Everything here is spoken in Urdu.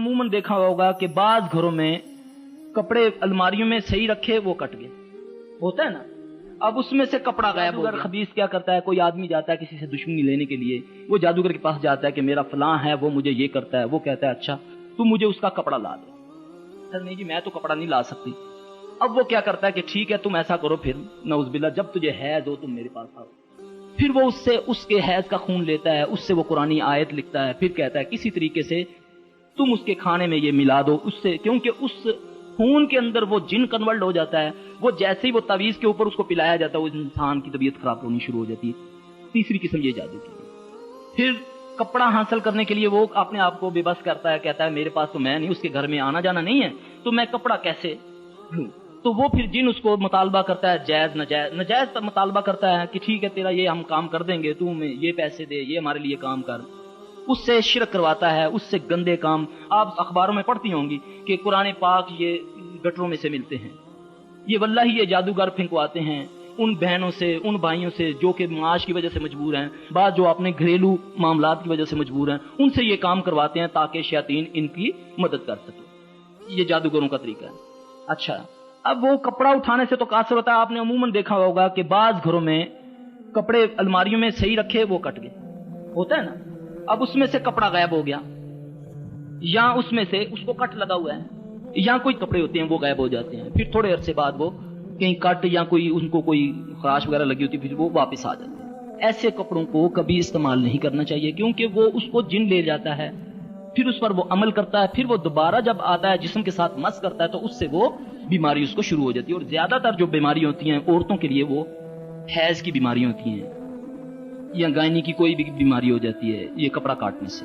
عموماً دیکھا ہوگا کہ بعض گھروں میں کپڑے الماریوں میں صحیح رکھے وہ کٹ گئے، ہوتا ہے نا، اب اس میں سے کپڑا غائب ہو گیا۔ خبیث کیا کرتا ہے، کوئی آدمی جاتا ہے کسی سے دشمنی لینے کے لیے، وہ جادوگر کے پاس جاتا ہے کہ میرا فلاں ہے وہ مجھے یہ کرتا ہے، وہ کہتا ہے اچھا تو مجھے اس کا کپڑا لا دے۔ سر نہیں جی میں تو کپڑا نہیں لا سکتی۔ اب وہ کیا کرتا ہے کہ ٹھیک ہے تم ایسا کرو، پھر نعوذ باللہ جب تجھے حیض ہو تم میرے پاس آؤ، پھر وہ اس سے اس کے حیض کا خون لیتا ہے، اس سے وہ قرآنی آیت لکھتا ہے، پھر کہتا ہے کسی طریقے سے تم اس کے کھانے میں یہ ملا دو، اس سے کیونکہ اس خون کے اندر وہ جن کنورٹ ہو جاتا ہے، وہ جیسے ہی وہ تعویذ کے اوپر اس کو پلایا جاتا ہے وہ انسان کی طبیعت خراب ہونی شروع ہو جاتی ہے۔ تیسری قسم یہ جادو کی ہے۔ پھر کپڑا حاصل کرنے کے لیے وہ اپنے آپ کو بے بس کرتا ہے، کہتا ہے میرے پاس تو میں نہیں، اس کے گھر میں آنا جانا نہیں ہے تو میں کپڑا کیسے لوں؟ تو وہ پھر جن اس کو مطالبہ کرتا ہے، جائز نجائز مطالبہ کرتا ہے کہ ٹھیک ہے تیرا یہ ہم کام کر دیں گے، تو ہمیں یہ پیسے دے، یہ ہمارے لیے کام کر، اس سے شرک کرواتا ہے، اس سے گندے کام۔ آپ اخباروں میں پڑھتی ہوں گی کہ قرآن پاک یہ گٹروں میں سے ملتے ہیں، یہ واللہ یہ جادوگر پھنکواتے ہیں ان بہنوں سے، ان بھائیوں سے جو کہ معاش کی وجہ سے مجبور ہیں، بعض جو اپنے گھریلو معاملات کی وجہ سے مجبور ہیں، ان سے یہ کام کرواتے ہیں تاکہ شیاطین ان کی مدد کر سکے۔ یہ جادوگروں کا طریقہ ہے۔ اچھا اب وہ کپڑا اٹھانے سے تو قاصر ہوتا ہے۔ آپ نے عموماً دیکھا ہوگا کہ بعض گھروں میں کپڑے الماریوں میں صحیح رکھے وہ کٹ گئے، ہوتا ہے نا، اب اس میں سے کپڑا غائب ہو گیا، یا اس میں سے اس کو کٹ لگا ہوا ہے، یا کوئی کپڑے ہوتے ہیں وہ غائب ہو جاتے ہیں، پھر تھوڑے عرصے بعد وہ کہیں کٹ یا کوئی ان کو کوئی خراش وغیرہ لگی ہوتی ہے، پھر وہ واپس آ جاتے ہیں۔ ایسے کپڑوں کو کبھی استعمال نہیں کرنا چاہیے، کیونکہ وہ اس کو جن لے جاتا ہے، پھر اس پر وہ عمل کرتا ہے، پھر وہ دوبارہ جب آتا ہے جسم کے ساتھ مس کرتا ہے تو اس سے وہ بیماری اس کو شروع ہو جاتی ہے۔ اور زیادہ تر جو بیماری ہوتی ہیں عورتوں کے لیے وہ حیض کی بیماری ہوتی ہیں، یا گائنی کی کوئی بھی بیماری ہو جاتی ہے یہ کپڑا کاٹنے سے۔